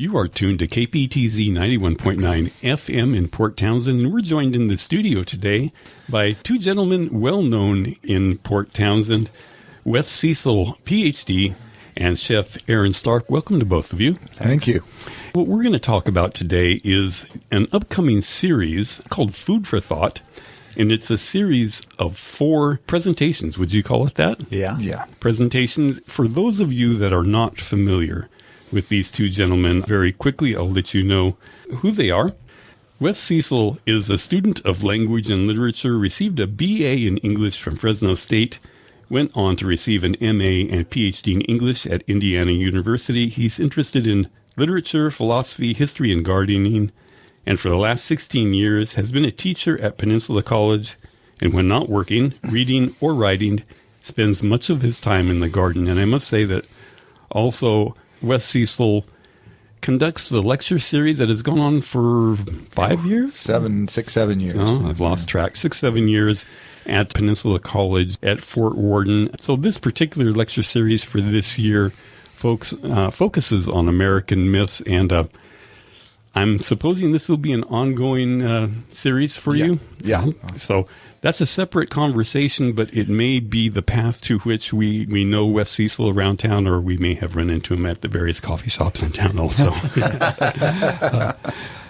You are tuned to KPTZ 91.9 FM in Port Townsend, and we're joined in the studio today by two gentlemen well known in Port Townsend, Wes Cecil, Ph.D., and Chef Aaron Stark. Welcome to both of you. Thank you. What we're going to talk about today is an upcoming series called Food for Thought, and it's a series of 4 presentations. Would you call it that? Yeah. Presentations. For those of you that are not familiar with these two gentlemen, very quickly I'll let you know who they are. Wes Cecil is a student of language and literature, received a BA in English from Fresno State, went on to receive an MA and PhD in English at Indiana University. He's interested in literature, philosophy, history, and gardening, and for the last 16 years has been a teacher at Peninsula College, and when not working, reading, or writing, spends much of his time in the garden. And I must say that also Wes Cecil conducts the lecture series that has gone on for 5 years? 7 years. Oh, I've lost track. 6-7 years at Peninsula College at Fort Worden. So this particular lecture series for this year focuses on American myths, and I'm supposing this will be an ongoing series for you? Yeah. So that's a separate conversation, but it may be the path to which we know Wes Cecil around town, or we may have run into him at the various coffee shops in town also.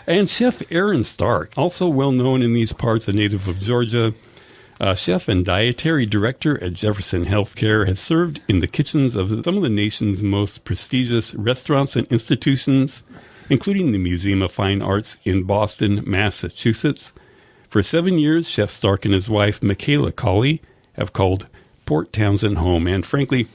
And Chef Aaron Stark, also well known in these parts, a native of Georgia, chef and dietary director at Jefferson Healthcare, has served in the kitchens of some of the nation's most prestigious restaurants and institutions, including the Museum of Fine Arts in Boston, Massachusetts. For 7 years, Chef Stark and his wife, Michaela Colley, have called Port Townsend home. And frankly,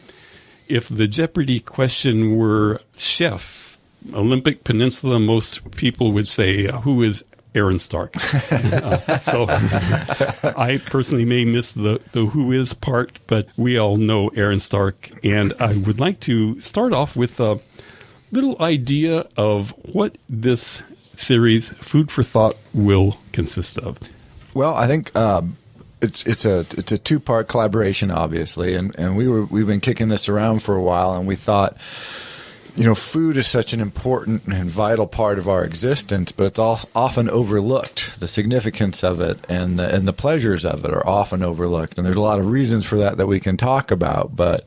if the Jeopardy question were chef, Olympic Peninsula, most people would say, who is Aaron Stark? So I personally may miss the who is part, but we all know Aaron Stark. And I would like to start off with a little idea of what this series, Food for Thought, will consist of. Well, I think it's a 2-part collaboration, obviously, and we've been kicking this around for a while, and we thought, food is such an important and vital part of our existence, but it's often overlooked. The significance of it and the pleasures of it are often overlooked, and there's a lot of reasons for that we can talk about. But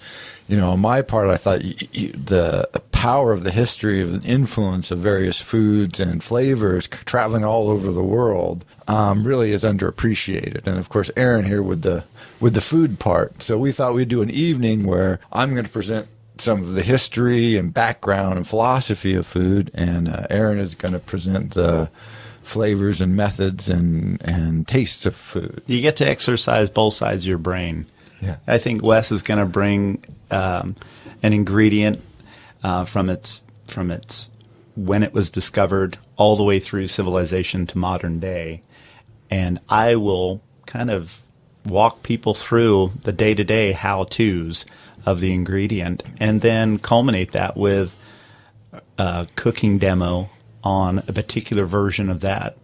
on my part, I thought the power of the history of the influence of various foods and flavors traveling all over the world really is underappreciated. And of course, Aaron here with the food part. So we thought we'd do an evening where I'm going to present some of the history and background and philosophy of food, and Aaron is going to present the flavors and methods and tastes of food. You get to exercise both sides of your brain. Yeah. I think Wes is going to bring an ingredient from its when it was discovered all the way through civilization to modern day, and I will kind of walk people through the day-to-day how-tos of the ingredient, and then culminate that with a cooking demo on a particular version of that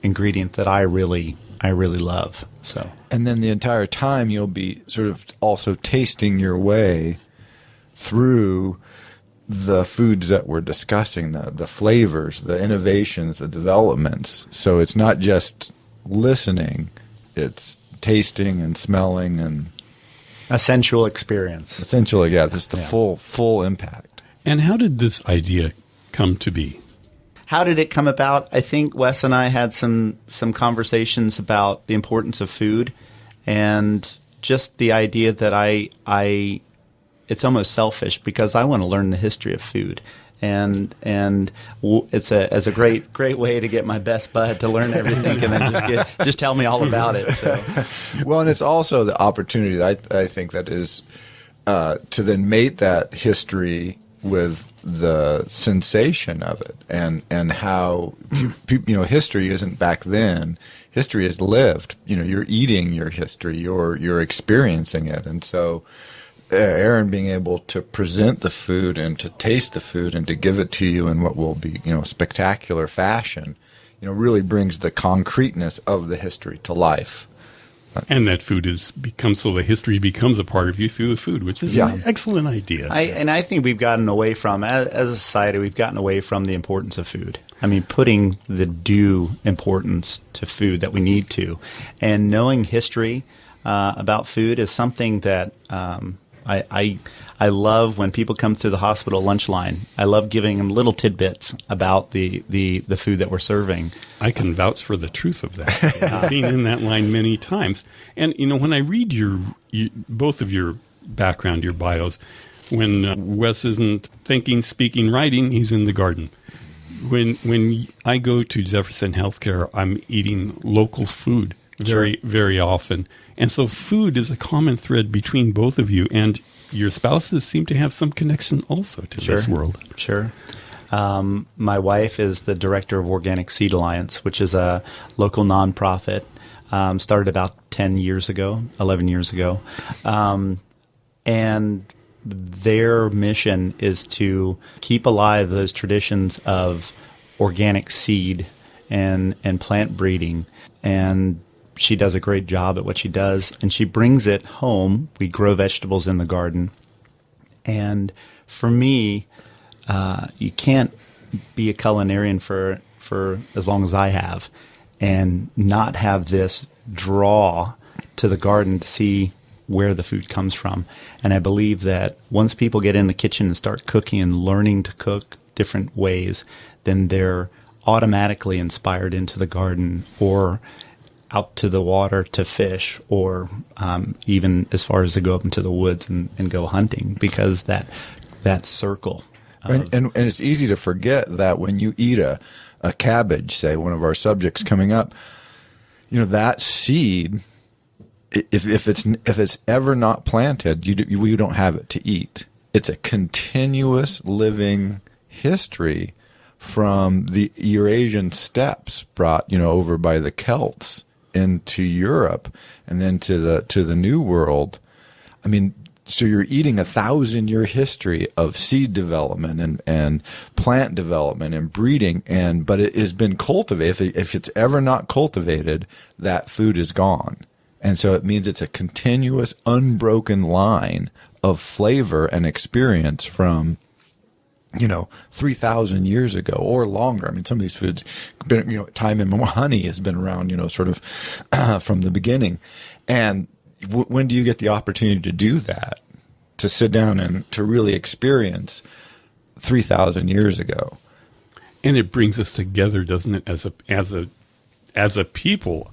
ingredient that I really love. So, and then the entire time you'll be sort of also tasting your way through the foods that we're discussing, the flavors, the innovations, the developments. So it's not just listening, it's tasting and smelling and a sensual experience. Essentially, yeah, this is the full impact. And how did this idea come to be? How did it come about? I think Wes and I had some conversations about the importance of food, and just the idea that I it's almost selfish because I want to learn the history of food. And it's a great way to get my best bud to learn everything, and then just tell me all about it. So, well, and it's also the opportunity that I think that is to then mate that history with the sensation of it, and how history isn't back then. History is lived. You're eating your history. You're experiencing it, and so. Aaron being able to present the food and to taste the food and to give it to you in what will be, spectacular fashion, really brings the concreteness of the history to life. And that food so the history becomes a part of you through the food, which is an excellent idea. I think we've gotten away from, as a society, we've gotten away from the importance of food. I mean, putting the due importance to food that we need to. And knowing history about food is something that I love when people come through the hospital lunch line. I love giving them little tidbits about the food that we're serving. I can vouch for the truth of that. I've been in that line many times. And, when I read both of your background, your bios, when Wes isn't thinking, speaking, writing, he's in the garden. When I go to Jefferson Healthcare, I'm eating local food very, very often. And so food is a common thread between both of you, and your spouses seem to have some connection also to this world. Sure. My wife is the director of Organic Seed Alliance, which is a local nonprofit, started about 11 years ago. And their mission is to keep alive those traditions of organic seed and plant breeding. And she does a great job at what she does, and she brings it home. We grow vegetables in the garden. And for me, you can't be a culinarian for as long as I have and not have this draw to the garden to see where the food comes from. And I believe that once people get in the kitchen and start cooking and learning to cook different ways, then they're automatically inspired into the garden or out to the water to fish, or even as far as to go up into the woods and go hunting, because that circle. And it's easy to forget that when you eat a cabbage, say one of our subjects coming up, that seed, if it's ever not planted, you don't have it to eat. It's a continuous living history from the Eurasian steppes brought over by the Celts into Europe and then to the New World. I mean, so you're eating 1,000-year history of seed development and plant development and breeding, but it has been cultivated. If it's ever not cultivated, that food is gone. And so it means it's a continuous, unbroken line of flavor and experience from 3,000 years ago or longer. I mean, some of these foods, time immemorial, honey has been around, sort of from the beginning. And when do you get the opportunity to do that? To sit down and to really experience 3,000 years ago. And it brings us together, doesn't it? As a people,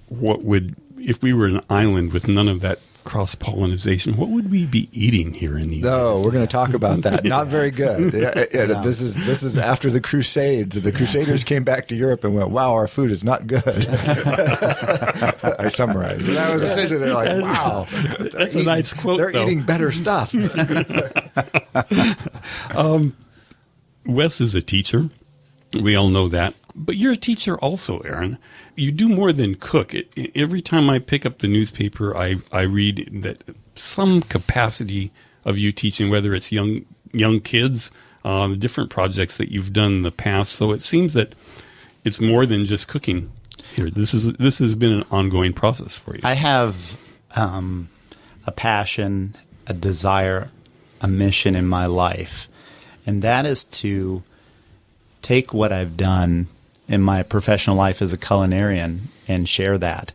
if we were an island with none of that cross-pollination, what would we be eating here in the United States? We're going to talk about that. Not very good. This is after the Crusades. The Crusaders came back to Europe and went, "Wow, our food is not good." I summarized. But that was essentially, they're like, "Wow, that's a nice quote. They're eating better stuff." Wes is a teacher. We all know that. But you're a teacher also, Aaron. You do more than cook. Every time I pick up the newspaper, I read that some capacity of you teaching, whether it's young kids, the different projects that you've done in the past. So it seems that it's more than just cooking here. This has been an ongoing process for you. I have a passion, a desire, a mission in my life, and that is to take what I've done in my professional life as a culinarian and share that.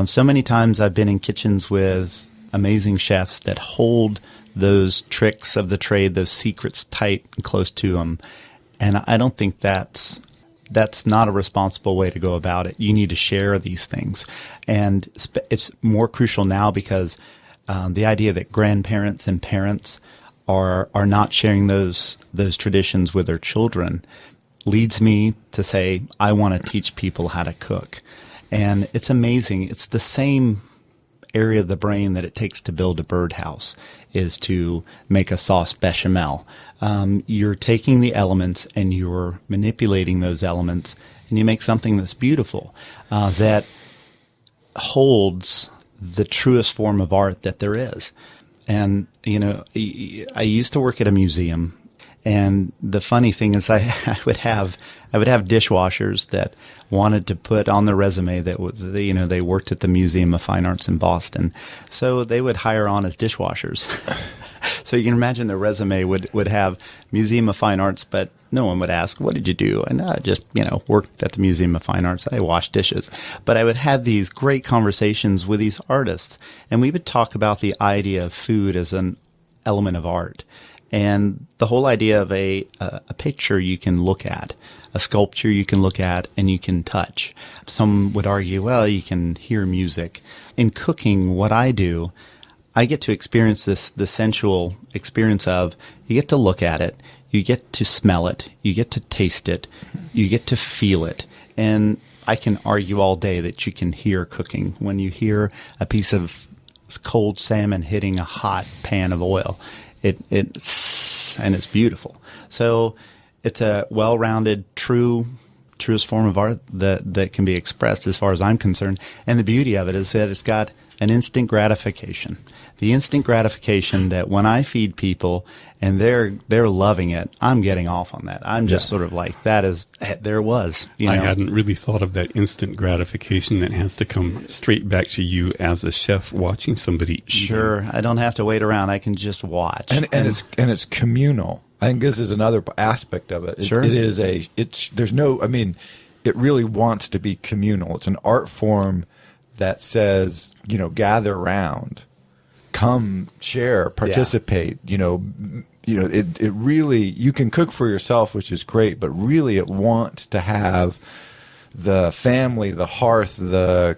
So many times I've been in kitchens with amazing chefs that hold those tricks of the trade, those secrets tight and close to them. And I don't think that's not a responsible way to go about it. You need to share these things. And it's more crucial now because the idea that grandparents and parents are not sharing those traditions with their children leads me to say, I want to teach people how to cook. And it's amazing. It's the same area of the brain that it takes to build a birdhouse, is to make a sauce bechamel. You're taking the elements and you're manipulating those elements, and you make something that's beautiful, that holds the truest form of art that there is. And, I used to work at a museum, And the funny thing is, I would have dishwashers that wanted to put on their resume that they worked at the Museum of Fine Arts in Boston, so they would hire on as dishwashers. So you can imagine their resume would have Museum of Fine Arts, but no one would ask, "What did you do?" And I just worked at the Museum of Fine Arts. I washed dishes. But I would have these great conversations with these artists, and we would talk about the idea of food as an element of art. And the whole idea of a picture you can look at, a sculpture you can look at and you can touch. Some would argue, well, you can hear music. In cooking, what I do, I get to experience the sensual experience of, you get to look at it, you get to smell it, you get to taste it, you get to feel it. And I can argue all day that you can hear cooking. When you hear a piece of cold salmon hitting a hot pan of oil, it's beautiful. So it's a well-rounded, truest form of art that can be expressed as far as I'm concerned. And the beauty of it is that it's got an instant gratification. The instant gratification that when I feed people and they're loving it, I'm getting off on that. I'm just sort of like, there it was. I hadn't really thought of that instant gratification that has to come straight back to you as a chef watching somebody eat. Sure, I don't have to wait around. I can just watch. And it's communal. I think this is another aspect of it. Sure. It really wants to be communal. It's an art form that says, gather around, come, share, participate. It really, you can cook for yourself, which is great, but really it wants to have the family, the hearth, the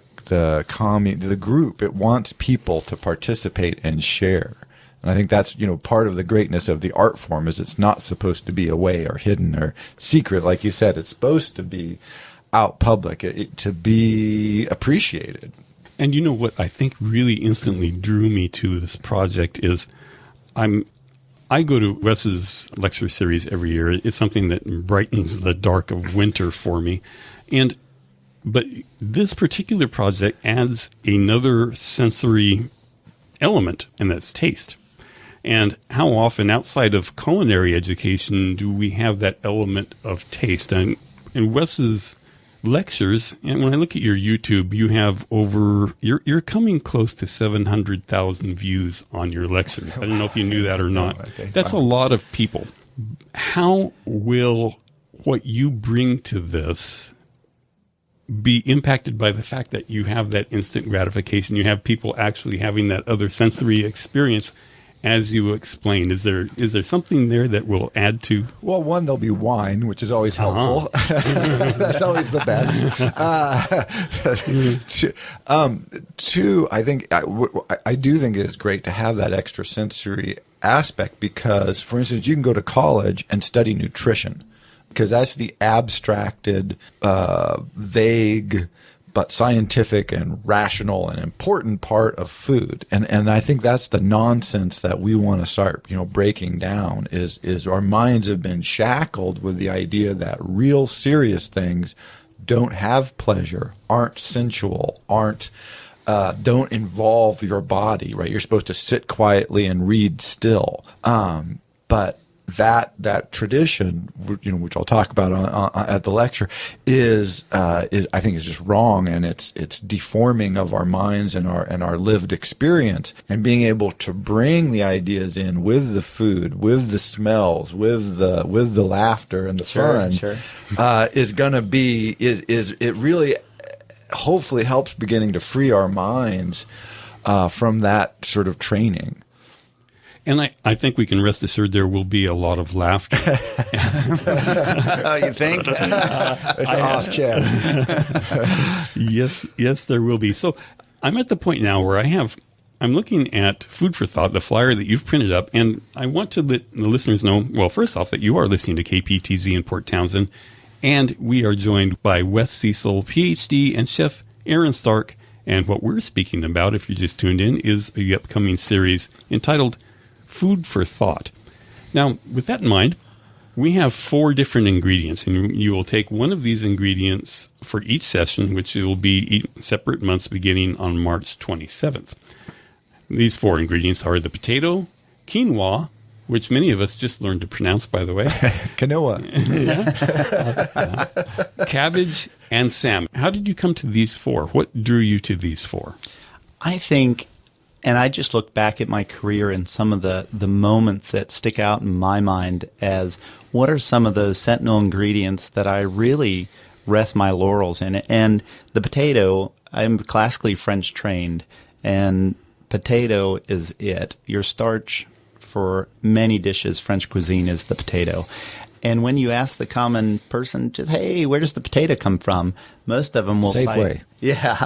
group. It wants people to participate and share. And I think that's, part of the greatness of the art form is it's not supposed to be away or hidden or secret. Like you said, it's supposed to be out public, to be appreciated. And what I think really instantly drew me to this project is I go to Wes's lecture series every year. It's something that brightens the dark of winter for me. But this particular project adds another sensory element, and that's taste. And how often outside of culinary education do we have that element of taste? And in Wes's lectures, and when I look at your YouTube, you have you're coming close to 700,000 views on your lectures. I don't know if you knew that or not. Okay. That's a lot of people. How will what you bring to this be impacted by the fact that you have that instant gratification? You have people actually having that other sensory experience. As you explained, is there something there that will add to? Well, one, there'll be wine, which is always helpful. That's always the best. Two, I think I do think it is great to have that extrasensory aspect because, for instance, you can go to college and study nutrition because that's the abstracted, vague, but scientific and rational and important part of food. And I think that's the nonsense that we want to start, breaking down is our minds have been shackled with the idea that real serious things don't have pleasure, aren't sensual, don't involve your body, right? You're supposed to sit quietly and read still. But that tradition, which I'll talk about at the lecture, is I think is just wrong, and it's deforming of our minds and our lived experience. And being able to bring the ideas in with the food, with the smells, with the laughter and the fun, is going to be it really hopefully helps beginning to free our minds from that sort of training. And I think we can rest assured there will be a lot of laughter. You think? There's an off chance. Yes, there will be. So I'm at the point now where I'm looking at Food for Thought, the flyer that you've printed up, and I want to let the listeners know, well, first off, that you are listening to KPTZ in Port Townsend, and we are joined by Wes Cecil, PhD, and Chef Aaron Stark. And what we're speaking about, if you just tuned in, is the upcoming series entitled Food for Thought. Now, with that in mind, we have 4 different ingredients, and you will take one of these ingredients for each session, which will be separate months beginning on March 27th. These 4 ingredients are the potato, quinoa, which many of us just learned to pronounce, by the way. Quinoa. Cabbage and salmon. How did you come to these four? What drew you to these four? I think, and I just look back at my career and some of the moments that stick out in my mind as what are some of those sentinel ingredients that I really rest my laurels in. And the potato, I'm classically French trained, and potato is it. Your starch for many dishes, French cuisine, is the potato. And when you ask the common person, just, hey, where does the potato come from? Most of them will Safeway. cite... Yeah.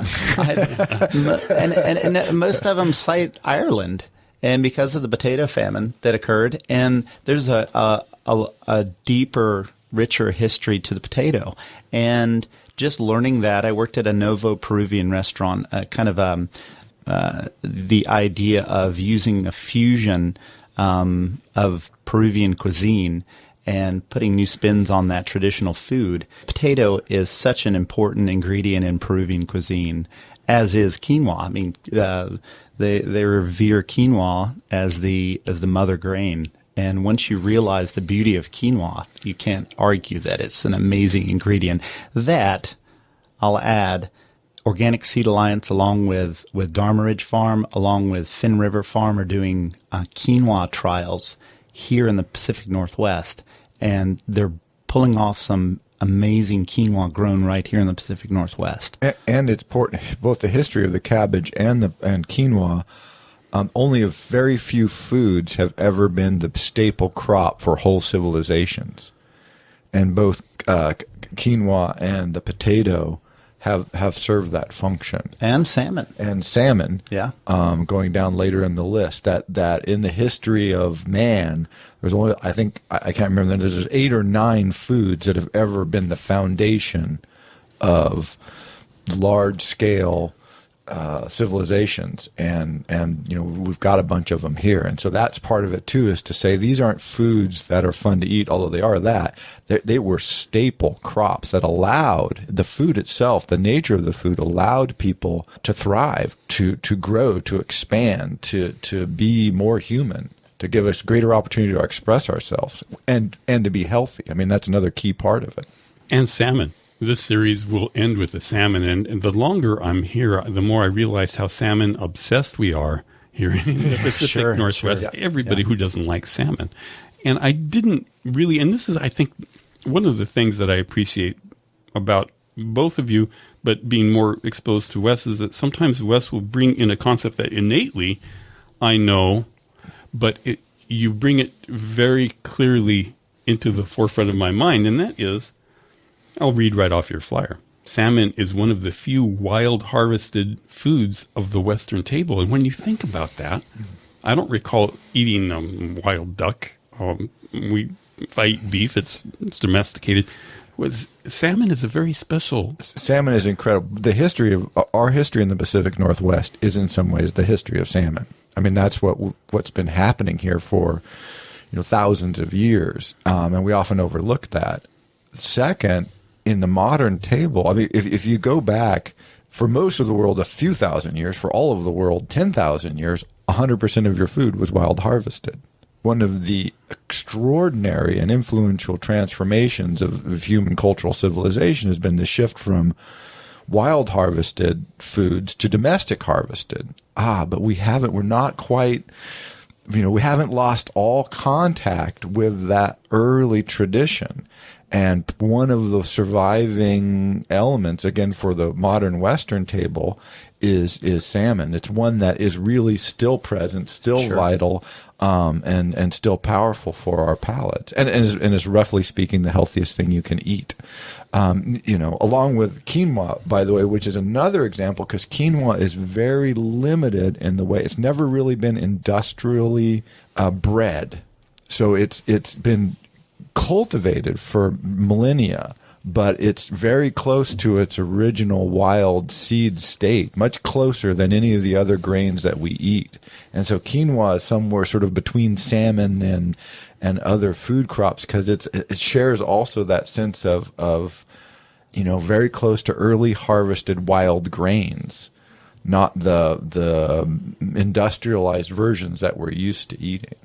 and most of them cite Ireland, and because of the potato famine that occurred. And there's a deeper, richer history to the potato. And just learning that, I worked at a Novo Peruvian restaurant, the idea of using a fusion of Peruvian cuisine and putting new spins on that traditional food. Potato is such an important ingredient in Peruvian cuisine, as is quinoa. I mean, they revere quinoa as the mother grain. And once you realize the beauty of quinoa, you can't argue that it's an amazing ingredient. That, I'll add, Organic Seed Alliance, along with Dharma Ridge Farm, along with Finn River Farm, are doing quinoa trials here in the Pacific Northwest, and they're pulling off some amazing quinoa grown right here in the Pacific Northwest. And it's both the history of the cabbage and quinoa. Only a very few foods have ever been the staple crop for whole civilizations, and both quinoa and the potato have served that function. And salmon. Yeah. Going down later in the list, that in the history of man, there's only, I think, I can't remember, there's 8 or 9 foods that have ever been the foundation of large scale civilizations, and we've got a bunch of them here, and so that's part of it too, is to say these aren't foods that are fun to eat, although they are that. They were staple crops that allowed the food itself, the nature of the food allowed people to thrive, to grow, to expand, to be more human, to give us greater opportunity to express ourselves and to be healthy. I mean, that's another key part of it. And salmon. This series will end with the salmon, and the longer I'm here, the more I realize how salmon obsessed we are here in the Pacific Northwest. Sure. Everybody who doesn't like salmon. And I didn't really, and this is, I think, one of the things that I appreciate about both of you, but being more exposed to Wes, is that sometimes Wes will bring in a concept that innately I know, but you bring it very clearly into the forefront of my mind, and that is, I'll read right off your flyer. Salmon is one of the few wild harvested foods of the Western table. And when you think about that, I don't recall eating wild duck. If I eat beef, it's domesticated. Salmon is a very special. Salmon is incredible. The history of our history in the Pacific Northwest is in some ways the history of salmon. I mean, that's what's been happening here for thousands of years, and we often overlook that. Second, in the modern table, I mean, if you go back, for most of the world, a few thousand years, for all of the world, 10,000 years, 100% of your food was wild harvested. One of the extraordinary and influential transformations of human cultural civilization has been the shift from wild harvested foods to domestic harvested. But we're not quite, we haven't lost all contact with that early tradition. And one of the surviving elements, again, for the modern Western table is salmon. It's one that is really still present, still vital, and still powerful for our palates. And is roughly speaking the healthiest thing you can eat. Along with quinoa, by the way, which is another example, because quinoa is very limited in the way it's never really been industrially bred. So it's been cultivated for millennia, but it's very close to its original wild seed state, much closer than any of the other grains that we eat. And so quinoa is somewhere sort of between salmon and other food crops, because it shares also that sense of very close to early harvested wild grains, not the industrialized versions that we're used to eating.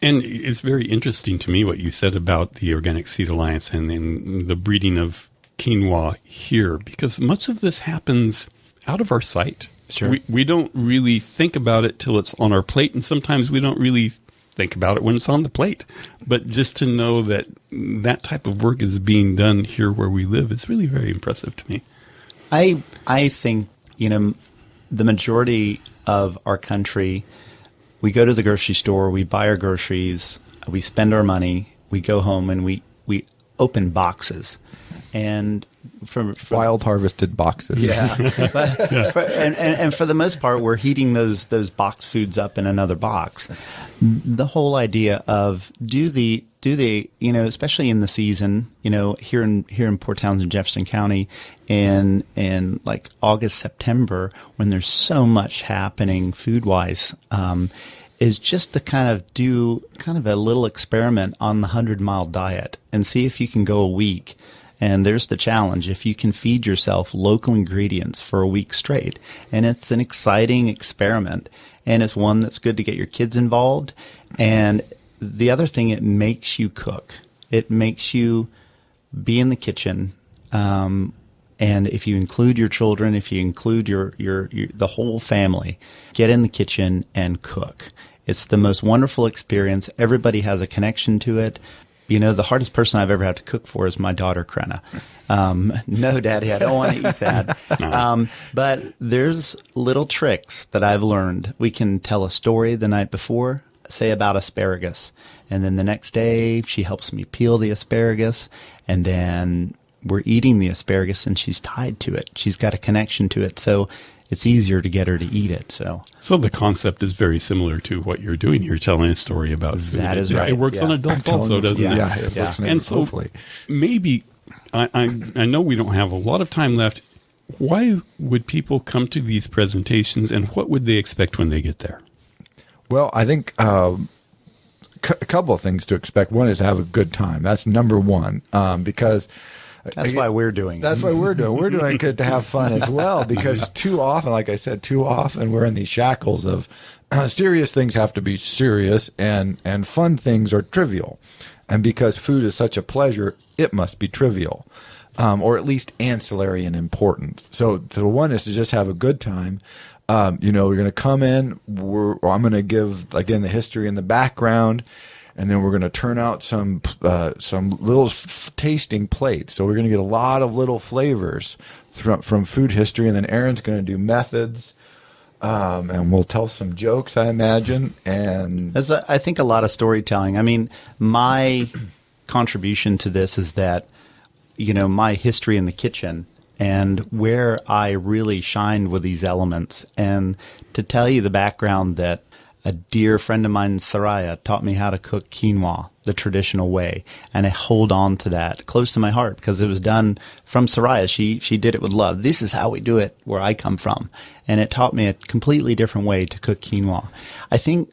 And it's very interesting to me what you said about the Organic Seed Alliance and then the breeding of quinoa here, because much of this happens out of our sight. Sure. We don't really think about it till it's on our plate, and sometimes we don't really think about it when it's on the plate. But just to know that that type of work is being done here where we live is really very impressive to me. I think, the majority of our country, we go to the grocery store, we buy our groceries, we spend our money, we go home, and we open boxes. And from wild harvested boxes. Yeah. And for the most part, we're heating those box foods up in another box. The whole idea of do they, especially in the season, here in Port Townsend, Jefferson County, in like August, September, when there's so much happening food wise, is just to kind of do kind of a little experiment on the 100-mile diet and see if you can go a week. And there's the challenge. If you can feed yourself local ingredients for a week straight, and it's an exciting experiment, and it's one that's good to get your kids involved. And the other thing, it makes you cook. It makes you be in the kitchen. And if you include your children, if you include your the whole family, get in the kitchen and cook. It's the most wonderful experience. Everybody has a connection to it. The hardest person I've ever had to cook for is my daughter, Krenna. No, Daddy, I don't want to eat that. But there's little tricks that I've learned. We can tell a story the night before, say about asparagus. And then the next day, she helps me peel the asparagus. And then we're eating the asparagus, and she's tied to it. She's got a connection to it. So it's easier to get her to eat it. So the concept is very similar to what you're doing. You're telling a story about food. That is right. It works on adults also, doesn't it? Yeah, it works on and so hopefully. Maybe, I know we don't have a lot of time left. Why would people come to these presentations, and what would they expect when they get there? Well, I think a couple of things to expect. One is to have a good time. That's number one, because that's why we're doing it. That's why we're doing it. We're doing it to have fun as well, because too often, like I said, we're in these shackles of serious things have to be serious and fun things are trivial. And because food is such a pleasure, it must be trivial, or at least ancillary in importance. So the one is to just have a good time. We're going to come in. I'm going to give, again, the history and the background. And then we're going to turn out some little tasting plates. So we're going to get a lot of little flavors from food history. And then Aaron's going to do methods. And we'll tell some jokes, I imagine. And there's, I think, a lot of storytelling. I mean, my contribution to this is that, my history in the kitchen and where I really shined with these elements. And to tell you the background that a dear friend of mine, Saraya, taught me how to cook quinoa the traditional way, and I hold on to that close to my heart because it was done from Saraya. She did it with love. This is how we do it where I come from, and it taught me a completely different way to cook quinoa. I think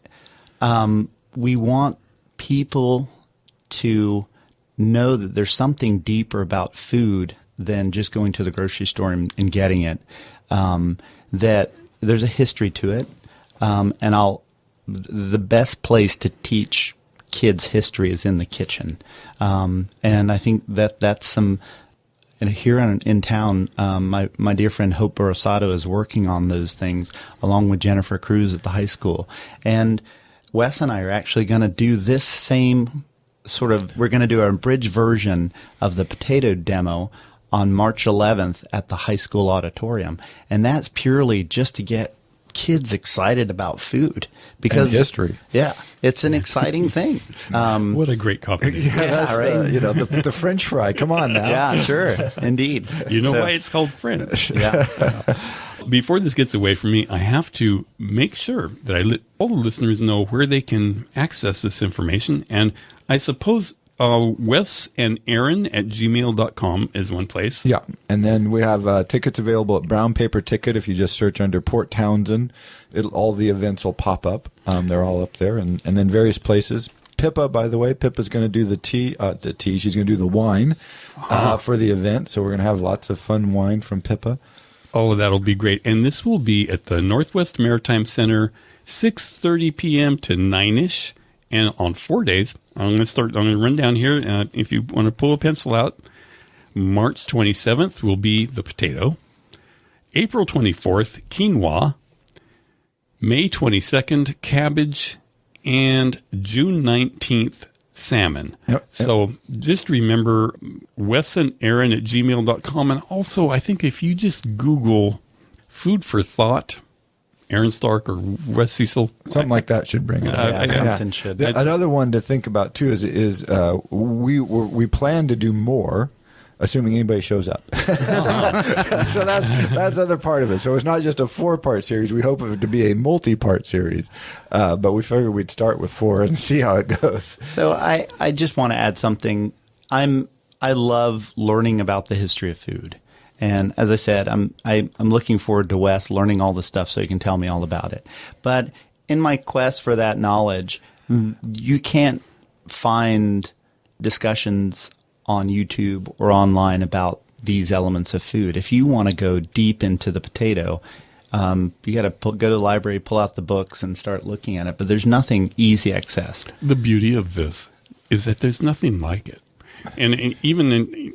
we want people to know that there's something deeper about food than just going to the grocery store and getting it. That there's a history to it, and the best place to teach kids history is in the kitchen. And I think that's some, and here in town, my dear friend Hope Borosato is working on those things along with Jennifer Cruz at the high school. And Wes and I are actually going to do this same we're going to do a abridged version of the potato demo on March 11th at the high school auditorium. And that's purely just to get kids excited about food because and history. Yeah, it's an exciting thing. What a great combination! That's right. The French fry. Come on now. Yeah, sure, indeed. You know why it's called French? Yeah. Before this gets away from me, I have to make sure that I let all the listeners know where they can access this information, and I suppose Wes and Aaron at gmail.com is one place. Yeah. And then we have tickets available at Brown Paper Ticket. If you just search under Port Townsend, all the events will pop up. They're all up there. And then various places. Pippa, by the way, Pippa's going to do the tea. She's going to do the wine for the event. So we're going to have lots of fun wine from Pippa. Oh, that'll be great. And this will be at the Northwest Maritime Center, 6:30 p.m. to 9-ish. And on 4 days, I'm going to run down here. If you want to pull a pencil out, March 27th will be the potato. April 24th, quinoa. May 22nd, cabbage. And June 19th, salmon. Yep. So just remember wesandaaron@gmail.com. And also, I think if you just Google Food for Thought, Aaron Stark or Wes Cecil. Something like that should bring it up. Something should. Another one to think about, too, is we plan to do more, assuming anybody shows up. So that's other part of it. So it's not just a 4-part series. We hope it to be a multi-part series. But we figured we'd start with 4 and see how it goes. So I just want to add something. I love learning about the history of food. And as I said, I'm looking forward to Wes learning all the stuff so he can tell me all about it. But in my quest for that knowledge, you can't find discussions on YouTube or online about these elements of food. If you want to go deep into the potato, you got to go to the library, pull out the books, and start looking at it. But there's nothing easy accessed. The beauty of this is that there's nothing like it. And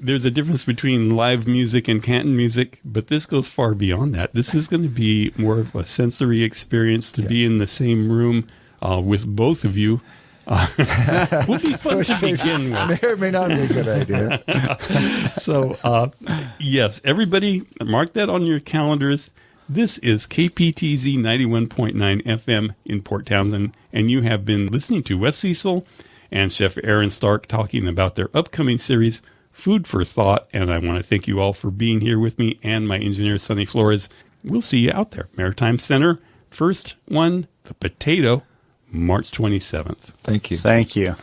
there's a difference between live music and Canton music, but this goes far beyond that. This is going to be more of a sensory experience to be in the same room with both of you. Will be fun to begin with. May or may not be a good idea. So, yes, everybody mark that on your calendars. This is KPTZ 91.9 FM in Port Townsend, and you have been listening to Wes Cecil and Chef Aaron Stark talking about their upcoming series, Food for Thought. And I want to thank you all for being here with me and my engineer, Sonny Flores. We'll see you out there. Maritime Center, first one, the potato, March 27th. Thank you. Thank you.